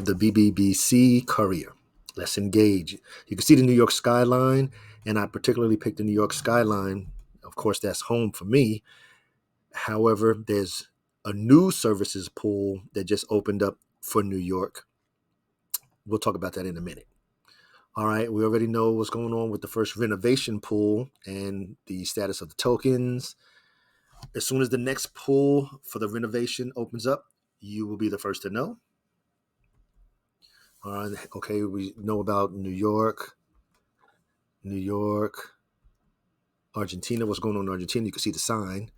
of the BBB Courier. Let's engage. You can see the New York skyline, and I particularly picked the New York skyline. Of course, that's home for me. However, there's a new services pool that just opened up for New York. We'll talk about that in a minute. All right, we already know what's going on with the first renovation pool and the status of the tokens. As soon as the next pool for the renovation opens up, you will be the first to know. All right, okay, we know about New York, Argentina. What's going on in Argentina? You can see the sign.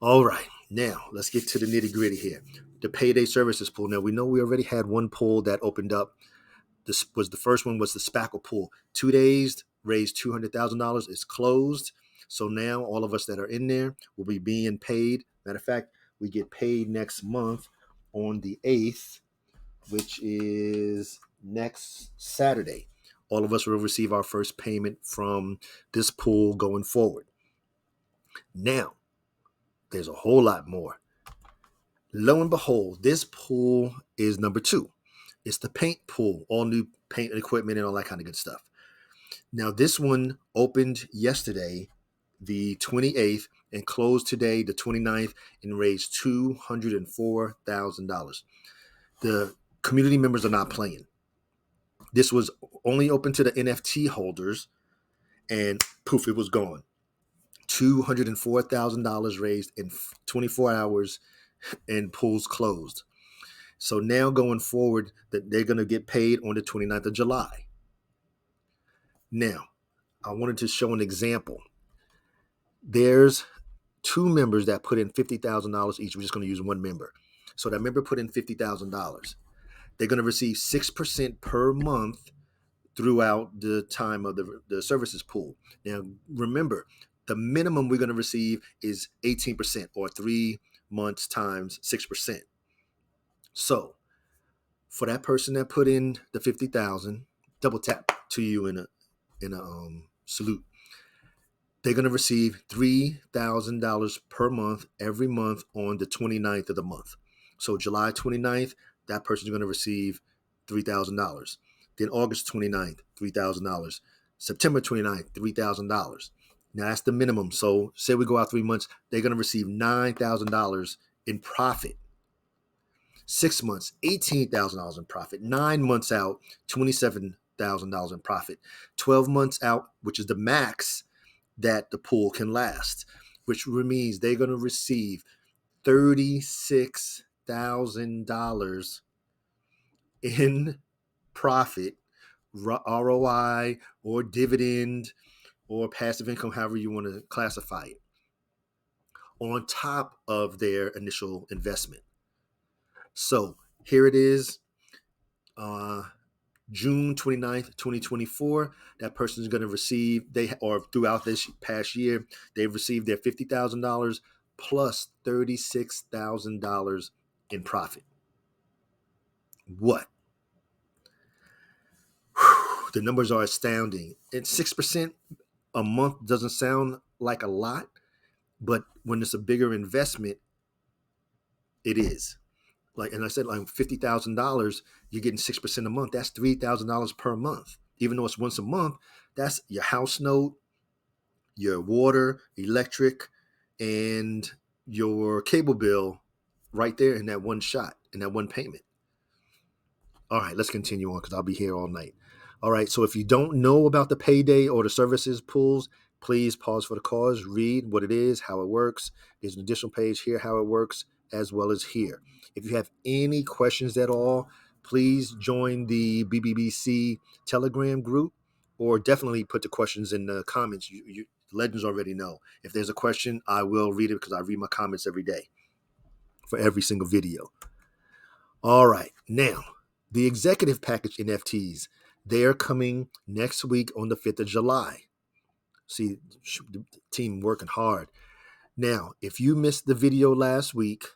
All right, now let's get to the nitty gritty here. The payday services pool. Now we know we already had one pool that opened up. This was the first one, was the Spackle pool. 2 days, raised $200,000. It's closed. So now all of us that are in there will be being paid. Matter of fact, we get paid next month on the 8th, which is next Saturday. All of us will receive our first payment from this pool going forward. Now, there's a whole lot more. Lo and behold, this pool is number 2. It's the paint pool, all new paint equipment and all that kind of good stuff. Now, this one opened yesterday, the 28th, and closed today, the 29th, and raised $204,000. The community members are not playing. This was only open to the NFT holders, and poof, it was gone. $204,000 raised in 24 hours, and pools closed. So now going forward, that they're going to get paid on the 29th of July. Now, I wanted to show an example. There's 2 members that put in $50,000 each. We're just going to use one member. So that member put in $50,000. They're going to receive 6% per month throughout the time of the services pool. Now, remember, the minimum we're going to receive is 18%, or 3 months times 6%. So for that person that put in the 50,000, double tap to you in a salute. They're going to receive $3,000 per month every month on the 29th of the month. So July 29th, that person is going to receive $3,000. Then August 29th, $3,000. September 29th, $3,000. Now that's the minimum. So say we go out 3 months, they're going to receive $9,000 in profit. 6 months, $18,000 in profit. 9 months out, $27,000 in profit. 12 months out, which is the max that the pool can last, which means they're going to receive $36,000 in profit, ROI, or dividend, or passive income, however you want to classify it, on top of their initial investment. So here it is, June 29th, 2024. That person is going to receive, throughout this past year, they've received their $50,000 plus $36,000 in profit. What? The numbers are astounding. And 6% a month doesn't sound like a lot, but when it's a bigger investment, it is. And I said, like $50,000, you're getting 6% a month. That's $3,000 per month. Even though it's once a month, that's your house note, your water, electric, and your cable bill right there in that one shot, in that one payment. All right, let's continue on because I'll be here all night. All right, so if you don't know about the payday or the services pools, please pause for the cause, read what it is, how it works. There's an additional page here, how it works, as well as here. If you have any questions at all, please join the BBBC Telegram group, or definitely put the questions in the comments. You legends already know. If there's a question, I will read it because I read my comments every day for every single video. All right, now, the executive package NFTs, they're coming next week on the 5th of July. See, the team working hard. Now, if you missed the video last week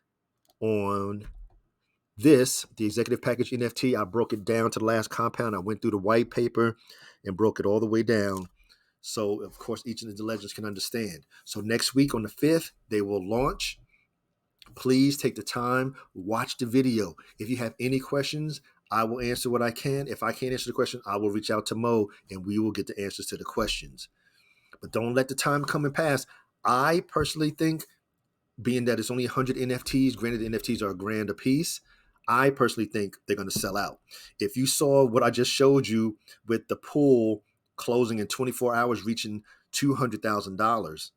on the executive package NFT, I broke it down to the last compound. I went through the white paper and broke it all the way down. So, of course, each of the legends can understand. So next week on the 5th, they will launch. Please take the time, watch the video. If you have any questions, I will answer what I can. If I can't answer the question, I will reach out to Mo and we will get the answers to the questions. But don't let the time come and pass. I personally think, being that it's only 100 NFTs, granted the NFTs are a grand a piece, I personally think they're going to sell out. If you saw what I just showed you with the pool closing in 24 hours, reaching $200,000,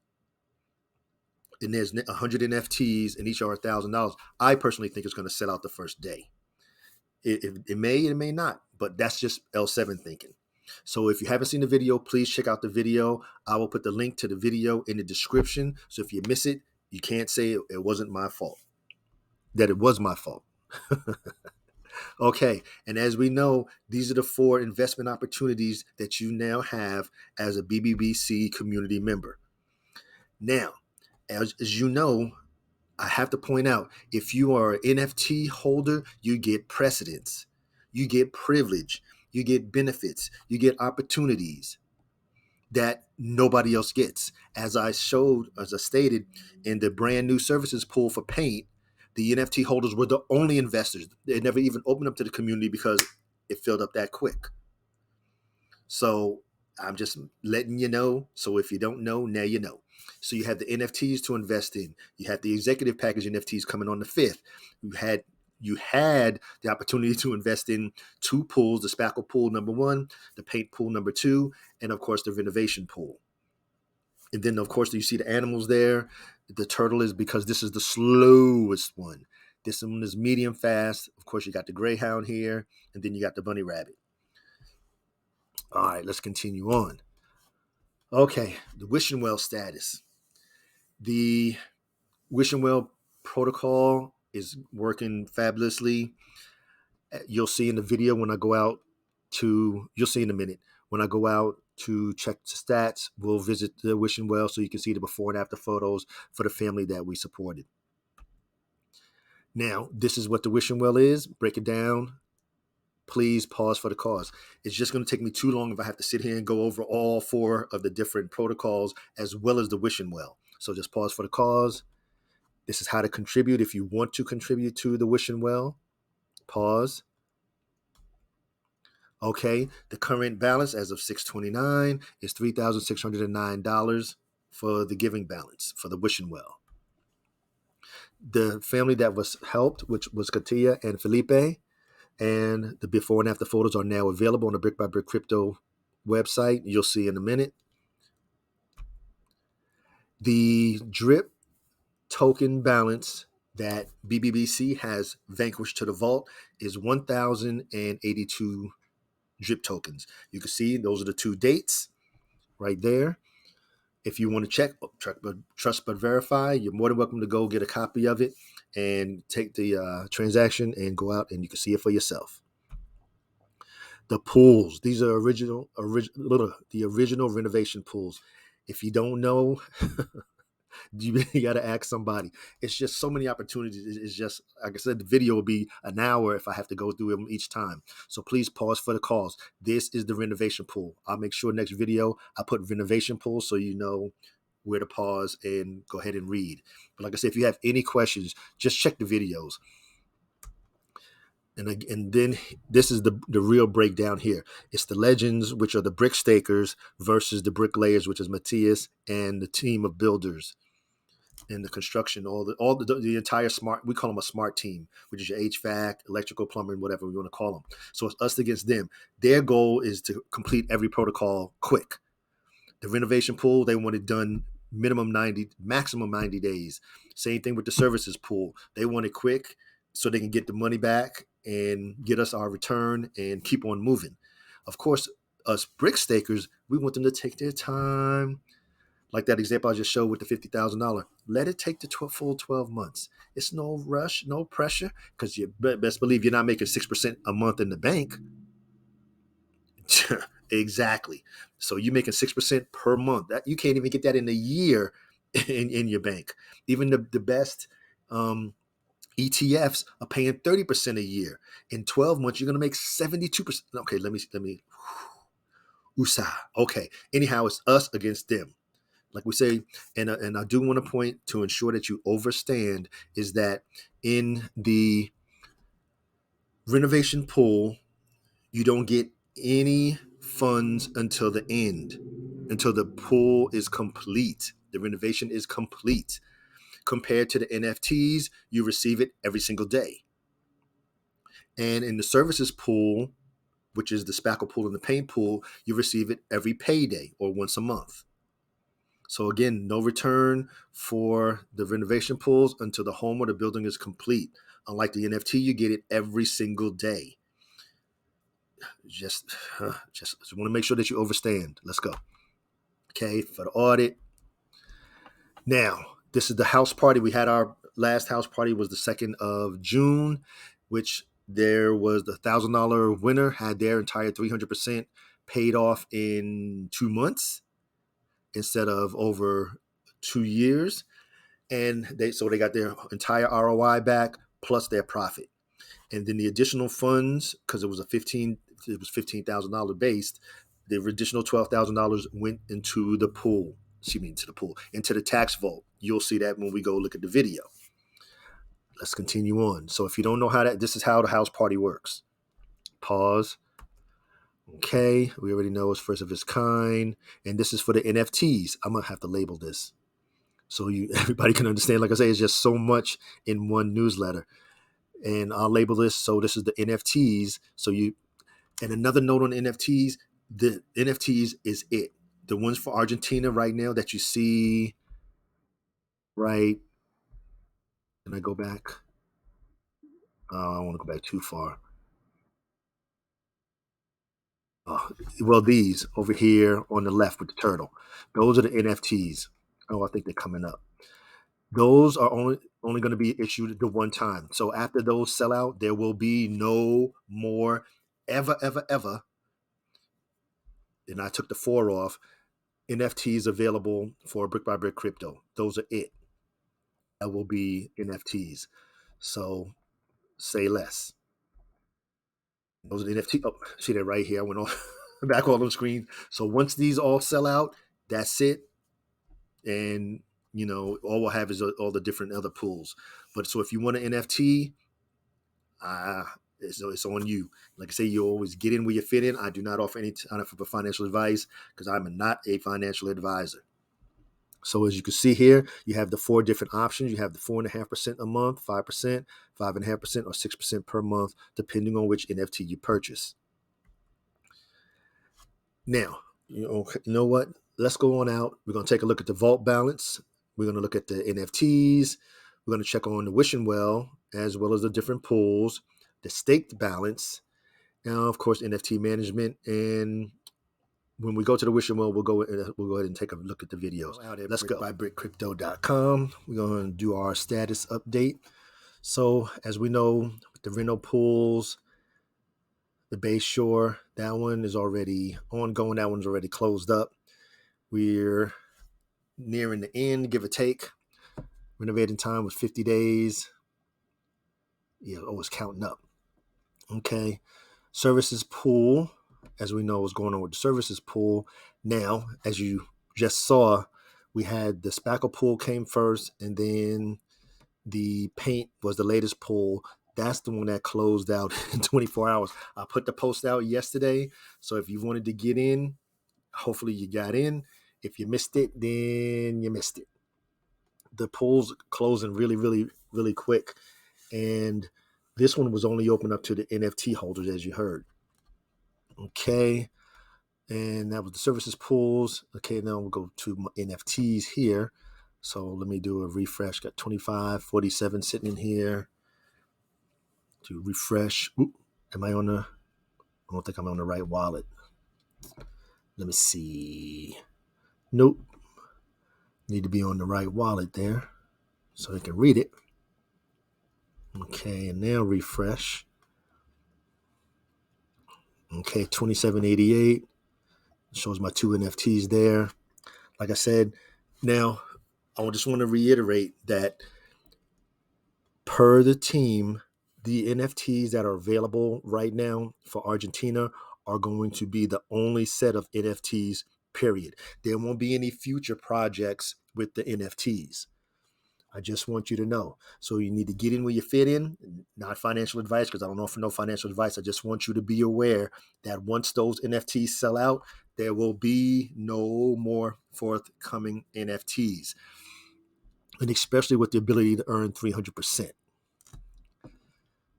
and there's 100 NFTs and each are $1,000, I personally think it's going to sell out the first day. It may not, but that's just L7 thinking. So if you haven't seen the video, please check out the video. I will put the link to the video in the description. So if you miss it, you can't say it wasn't my fault, that it was my fault. Okay. And as we know, these are the 4 investment opportunities that you now have as a BBBC community member. Now, as you know, I have to point out, if you are an NFT holder, you get precedence, you get privilege, you get benefits, you get opportunities that nobody else gets. As I stated in the brand new services pool for Paint, the NFT holders were the only investors. They never even opened up to the community because it filled up that quick. So I'm just letting you know. So if you don't know, now you know. So you have the NFTs to invest in. You had the executive package NFTs coming on the 5th. You had the opportunity to invest in 2 pools, the Spackle pool number 1, the Paint pool number 2, and of course the renovation pool. And then of course you see the animals there. The turtle is because this is the slowest one. This one is medium fast. Of course you got the greyhound here, and then you got the bunny rabbit. All right, let's continue on. Okay, the wishing well status. The wishing well protocol is working fabulously. You'll see in the video when I go out you'll see in a minute, when I go out to check the stats, we'll visit the wishing well so you can see the before and after photos for the family that we supported. Now, this is what the wishing well is. Break it down. Please pause for the cause. It's just going to take me too long if I have to sit here and go over all 4 of the different protocols as well as the wishing well. So just pause for the cause. This is how to contribute if you want to contribute to the wishing well. Pause. Okay, the current balance as of 6/29 is $3,609 for the giving balance for the wishing well. The family that was helped, which was Katia and Felipe, and the before and after photos are now available on the Brick by Brick Crypto website. You'll see in a minute. The drip token balance that BBBC has vanquished to the vault is 1,082 drip tokens. You can see those are the 2 dates right there. If you want to check, trust but verify, you're more than welcome to go get a copy of it and take the transaction and go out and you can see it for yourself. The pools, these are the original renovation pools. If you don't know, you got to ask somebody. It's just so many opportunities. It's just, like I said, the video will be an hour if I have to go through them each time. So please pause for the calls. This is the renovation pool. I'll make sure next video I put renovation pool so you know where to pause and go ahead and read. But like I said, if you have any questions, just check the videos. And then this is the real breakdown here. It's the legends, which are the brick stakers, versus the bricklayers, which is Matthias and the team of builders in the construction, the entire smart, we call them a smart team, which is your HVAC, electrical, plumbing, whatever we want to call them. So it's us against them. Their goal is to complete every protocol quick. The renovation pool, they want it done maximum 90 days. Same thing with the services pool. They want it quick so they can get the money back and get us our return and keep on moving. Of course, us brick stakers, we want them to take their time. Like that example I just showed with the $50,000. Let it take the full 12 months. It's no rush, no pressure, because you best believe you're not making 6% a month in the bank. Exactly. So you're making 6% per month. That you can't even get that in a year in your bank. Even the best ETFs are paying 30% a year. In 12 months, you're going to make 72%. Okay, let me. USA. Okay. Anyhow, it's us against them. Like we say, and I do want to point to ensure that you understand is that in the renovation pool, you don't get any funds until the end, until the pool is complete. The renovation is complete. Compared to the NFTs, you receive it every single day. And in the services pool, which is the spackle pool and the paint pool, you receive it every payday or once a month. So again, no return for the renovation pools until the home or the building is complete. Unlike the NFT, you get it every single day. Just want to make sure that you understand. Let's go. Okay, for the audit. Now, this is the house party. We had our last house party was the 2nd of June, which there was the $1,000 winner had their entire 300% paid off in 2 months instead of over 2 years. And they got their entire ROI back plus their profit. And then the additional funds, because it was $15,000 based, the additional $12,000 went into the pool. Into the tax vault. You'll see that when we go look at the video. Let's continue on. So if you don't know this is how the house party works. Pause. Okay, we already know it's first of its kind, and this is for the NFTs. I'm gonna have to label this so everybody can understand. Like I say, it's just so much in one newsletter, and I'll label this. So this is the NFTs. And another note on NFTs: the NFTs is it. The ones for Argentina right now that you see, right? Can I go back? I don't want to go back too far. Well, these over here on the left with the turtle, those are the NFTs. Oh, I think they're coming up. Those are only going to be issued the one time. So after those sell out, there will be no more ever, ever, ever. And I took the 4 off. NFTs available for brick by brick crypto. Those are it. That will be NFTs. So say less. Those are the NFT. Oh, see that right here. I went on back on the screen. So once these all sell out, that's it. And all we'll have is all the different other pools. But so if you want an NFT, it's on you. Like I say, you always get in where you fit in. I do not offer any kind of financial advice because I'm not a financial advisor. So as you can see here, you have the 4 different options. You have the 4.5% a month, 5%, 5.5%, or 6% per month, depending on which NFT you purchase. Now, you know what? Let's go on out. We're going to take a look at the vault balance. We're going to look at the NFTs. We're going to check on the wishing well, as well as the different pools, the staked balance, now, of course, NFT management. And when we go to the wishing well, we'll go ahead and take a look at the videos. Let's go. ByBrickCrypto.com. We're going to do our status update. So as we know, with the Reno Pools, the Bay Shore, that one is already ongoing. That one's already closed up. We're nearing the end, give or take. Renovating time was 50 days. Yeah, always counting up. Okay. Services pool, as we know, what's going on with the services pool. Now, as you just saw, we had the spackle pool came first, and then the paint was the latest pool. That's the one that closed out in 24 hours. I put the post out yesterday. So if you wanted to get in, hopefully you got in. If you missed it, then you missed it. The pool's closing really, really, really quick. And this one was only open up to the NFT holders, as you heard. Okay. And that was the services pools. Okay, now we'll go to my NFTs here. So let me do a refresh. Got 25, 47 sitting in here. To refresh. Ooh, am I on I don't think I'm on the right wallet. Let me see. Nope. Need to be on the right wallet there so I can read it. Okay, and now refresh. Okay, 2788. Shows my 2 NFTs there. Like I said, now I just want to reiterate that per the team, the NFTs that are available right now for Argentina are going to be the only set of NFTs, period. There won't be any future projects with the NFTs. I just want you to know. So you need to get in where you fit in, not financial advice, because I don't offer no financial advice. I just want you to be aware that once those NFTs sell out, there will be no more forthcoming NFTs. And especially with the ability to earn 300%.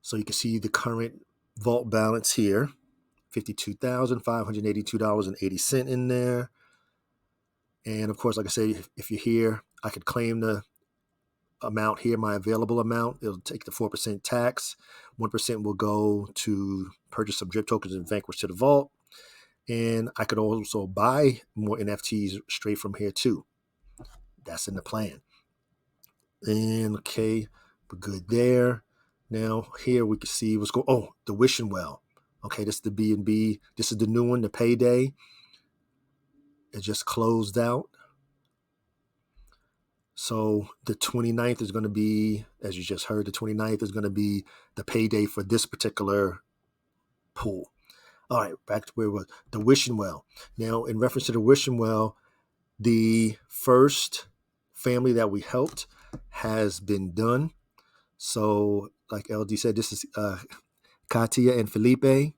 So you can see the current vault balance here, $52,582.80 in there. And of course, like I say, if you're here, I could claim the amount here, my available amount. It'll take the 4% tax. 1% will go to purchase some drip tokens and vanquish to the vault. And I could also buy more NFTs straight from here too. That's in the plan. And okay, we're good there. Now here we can see what's going. Oh, the wishing well. Okay, this is the B&B. This is the new one, the payday. It just closed out. So the 29th is going to be, as you just heard, the 29th is going to be the payday for this particular pool. All right, back to where it was. The wishing well. Now, in reference to the wishing well, the first family that we helped has been done. So, like LD said, this is Katia and Felipe.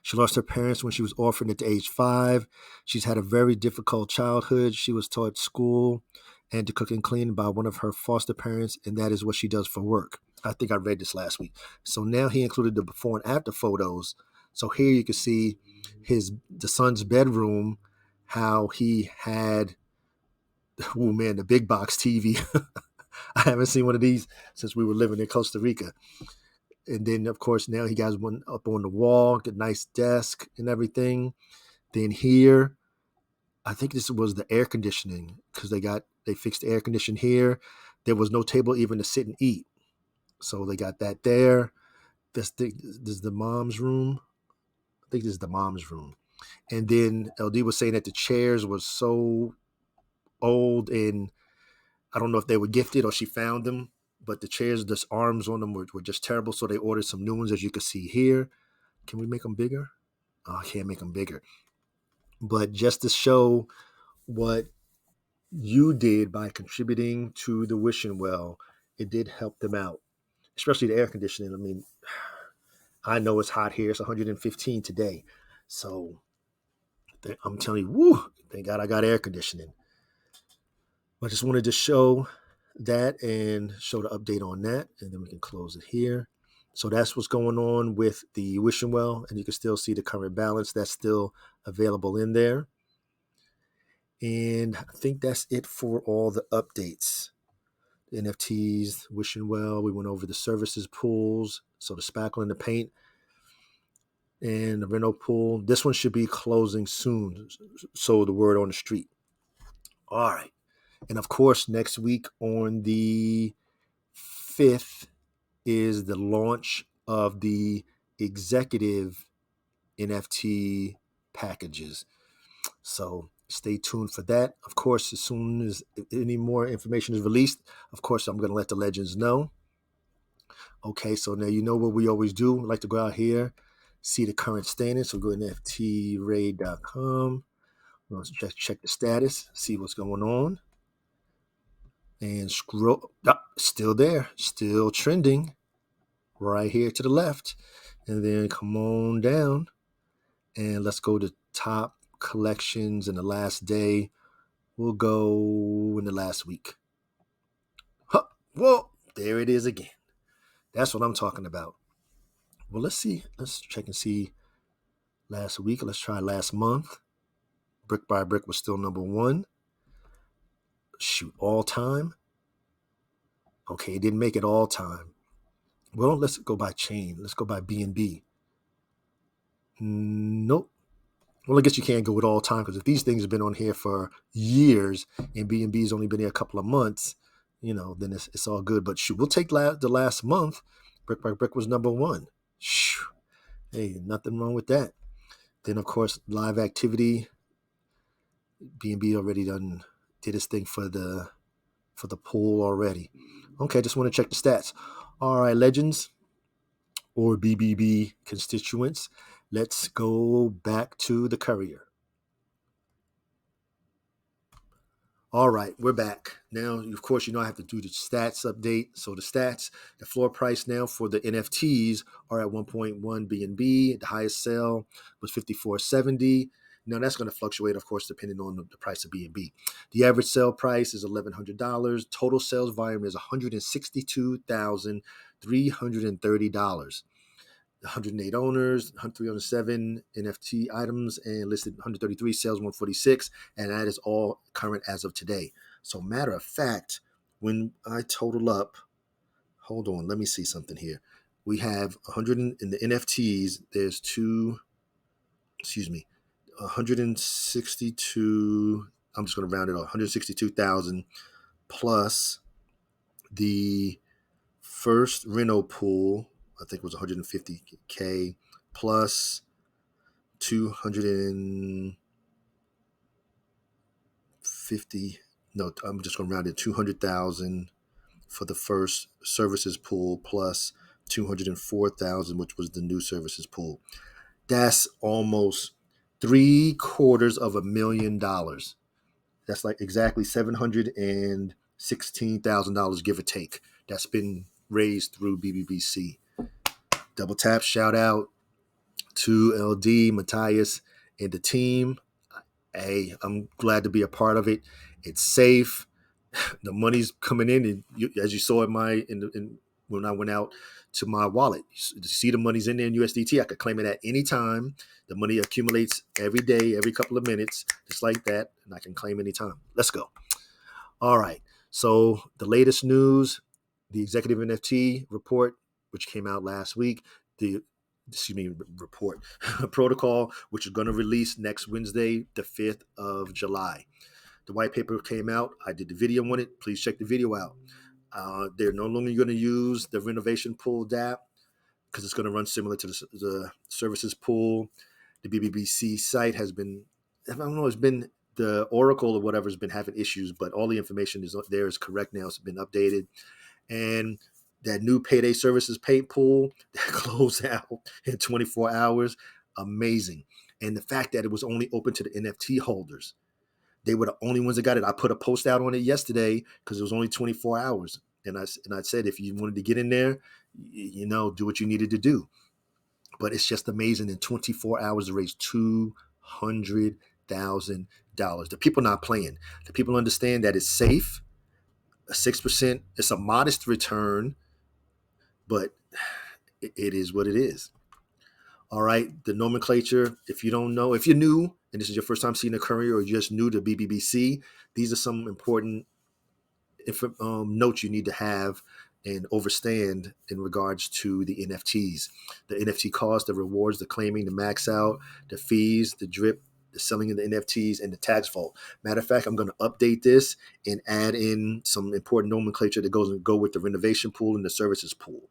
She lost her parents when she was orphaned at age 5. She's had a very difficult childhood. She was taught school and to cook and clean by one of her foster parents, and that is what she does for work. I think I read this last week. So now he included the before and after photos. So here you can see the son's bedroom, how he had, oh man, the big box TV. I haven't seen one of these since we were living in Costa Rica. And then, of course, now he got one up on the wall, a nice desk and everything. Then here, I think this was the air conditioning because they fixed the air conditioning here. There was no table even to sit and eat. So they got that there. This is the mom's room. I think this is the mom's room. And then LD was saying that the chairs were so old and I don't know if they were gifted or she found them, but the chairs, the arms on them were just terrible. So they ordered some new ones, as you can see here. Can we make them bigger? Oh, I can't make them bigger. But just to show what you did by contributing to the wishing well, it did help them out, especially the air conditioning. I mean, I know it's hot here. It's 115 today. So I'm telling you, woo, thank God I got air conditioning. I just wanted to show that and show the update on that, and then we can close it here. So that's what's going on with the wishing well, and you can still see the current balance that's still available in there. And I think that's it for all the updates. The NFTs, wishing well, we went over the services pools, so the spackle and the paint, and the Reno pool. This one should be closing soon, so the word on the street. All right. And of course, next week on the 5th is the launch of the executive NFT packages. So stay tuned for that. Of course, as soon as any more information is released, of course, I'm going to let the legends know. Okay, so now you know what we always do. We like to go out here, see the current standings. So go to nftraid.com. We'll check the status, see what's going on. And scroll, still there, still trending right here to the left. And then come on down and let's go to top collections in the last day. We'll go in the last week. Huh, whoa, there it is again. That's what I'm talking about. Well, let's see. Let's check and see last week. Let's try last month. Brick by Brick was still number 1. Shoot, all time. Okay, it didn't make it all time. Well, let's go by chain. Let's go by BNB. Nope. Well, I guess you can't go with all time because if these things have been on here for years and BNB's only been here a couple of months, then it's all good. But shoot, we'll take the last month. Brick by Brick was number 1. Shoo. Hey, nothing wrong with that. Then, of course, live activity. BNB already did his thing for the pool already. Okay, just want to check the stats. All right, legends or BBB constituents. Let's go back to the Courier. All right, we're back. Now, of course, I have to do the stats update. So the floor price now for the NFTs are at 1.1 BNB. The highest sell was 54.70. Now that's going to fluctuate, of course, depending on the price of BNB. The average sale price is $1,100. Total sales volume is $162,330. 108 owners, 307 NFT items, and listed 133 sales, 146, and that is all current as of today. So, matter of fact, when I total up, hold on, let me see something here. We have 100 in the NFTs. There's 162. I'm just going to round it off. 162,000 plus the first Reno pool, I think it was 150K plus 250. No, I'm just going to round it 200,000 for the first services pool plus 204,000, which was the new services pool. That's almost $750,000. That's like exactly $716,000, give or take. That's been raised through BBBC. Double tap, shout out to LD, Matthias, and the team. Hey, I'm glad to be a part of it. It's safe. The money's coming in, and as you saw when I went out to my wallet, you see the money's in there in USDT. I could claim it at any time. The money accumulates every day, every couple of minutes, just like that, and I can claim anytime. Let's go. All right. So the latest news, the executive NFT report, which came out last week, report protocol, which is going to release next Wednesday, the 5th of July. The white paper came out. I did the video on it. Please check the video out. They're no longer going to use the renovation pool DApp because it's going to run similar to the services pool. The BBBC site has been, I don't know, it's been the Oracle or whatever has been having issues, but all the information is correct now. It's been updated. And that new payday services pay pool that closed out in 24 hours, amazing. And the fact that it was only open to the NFT holders. They were the only ones that got it. I put a post out on it yesterday because it was only 24 hours. And I said, if you wanted to get in there, do what you needed to do. But it's just amazing. In 24 hours, to raise $200,000. The people not playing. The people understand that it's safe. 6%, it's a modest return, but it is what it is. All right, the nomenclature, if you don't know, if you're new and this is your first time seeing a Courier or just new to BBBC, these are some important notes you need to have and understand in regards to the NFTs. The NFT cost, the rewards, the claiming, the max out, the fees, the drip, the selling of the NFTs, and the tax vault. Matter of fact, I'm going to update this and add in some important nomenclature that go with the renovation pool and the services pool.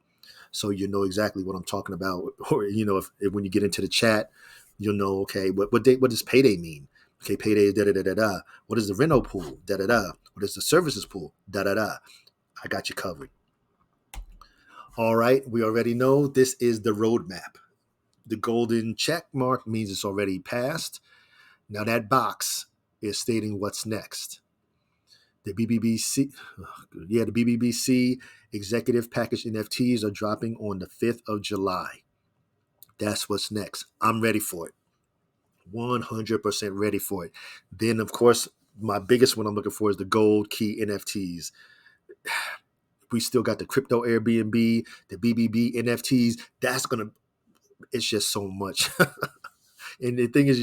So you know exactly what I'm talking about. Or, if when you get into the chat, you'll know, okay, what does payday mean? Okay, payday is da-da-da-da-da. What is the Reno pool? Da-da-da. What is the services pool? Da-da-da. I got you covered. All right, we already know this is the roadmap. The golden check mark means it's already passed. Now that box is stating what's next. The BBBC executive package NFTs are dropping on the 5th of July. That's what's next. I'm ready for it. 100% ready for it. Then, of course, my biggest one I'm looking for is the gold key NFTs. We still got the crypto Airbnb, the BBB NFTs. It's just so much. And the thing is,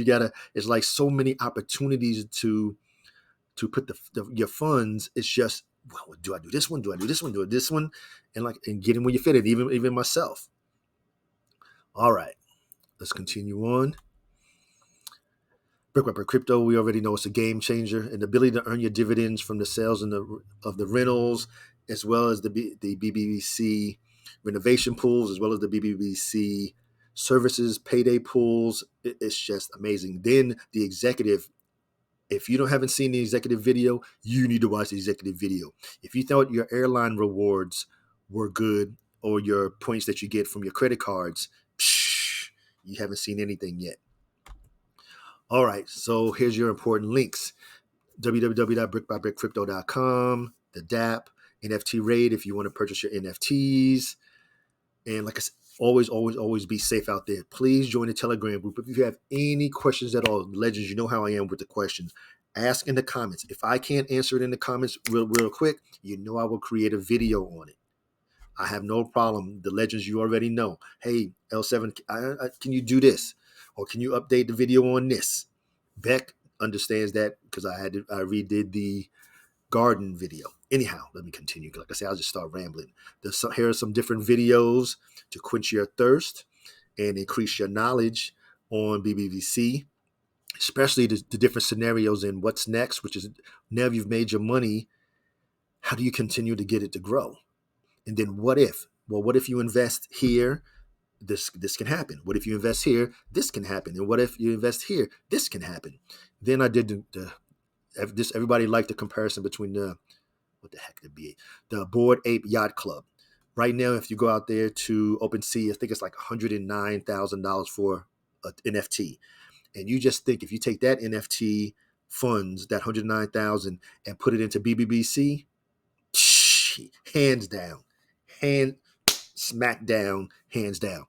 it's like so many opportunities to put your funds. It's just, well, do I do this one? Do I do this one? Do I do this one? And get in where you fit it, even myself. All right, let's continue on. Brick Crypto, we already know it's a game changer. And the ability to earn your dividends from the sales of the rentals, as well as the BBBC renovation pools, as well as the BBBC services payday pools. It's just amazing. Then the executive, if you haven't seen the executive video, you need to watch the executive video. If you thought your airline rewards were good or your points that you get from your credit cards, you haven't seen anything yet. All right, so here's your important links. www.brickbybrickcrypto.com, the DApp, NFT Raid if you want to purchase your NFTs. And like I said, always be safe out there. Please join the Telegram group. If you have any questions at all, legends, you know how I am with the questions. Ask in the comments. If I can't answer it in the comments real quick, you know I will create a video on it. I have no problem. The legends you already know. Hey, L7, can you do this? Or can you update the video on this? Beck understands that because I redid the garden video. Anyhow, let me continue. Like I said, I'll just start rambling. Here are some different videos to quench your thirst and increase your knowledge on BBVC, especially the different scenarios in what's next, which is now you've made your money, how do you continue to get it to grow? And then what if? Well, what if you invest here? This can happen. What if you invest here? This can happen. And what if you invest here? This can happen. Then I did this. Everybody liked the comparison between what the heck the Bored Ape Yacht Club. Right now, if you go out there to OpenSea, I think it's like $109,000 for an NFT. And you just think if you take that NFT funds, that 109,000, and put it into BBBC, hands down, smack down, hands down.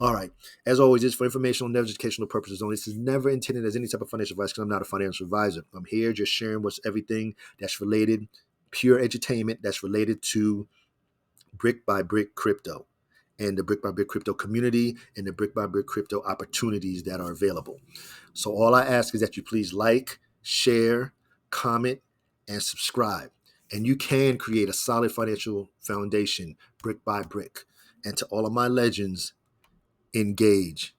All right. As always, it's for informational and educational purposes only. This is never intended as any type of financial advice because I'm not a financial advisor. I'm here just sharing what's everything that's related, pure edutainment that's related to brick by brick crypto and the brick by brick crypto community and the brick by brick crypto opportunities that are available. So all I ask is that you please like, share, comment, and subscribe. And you can create a solid financial foundation brick by brick. And to all of my legends, engage.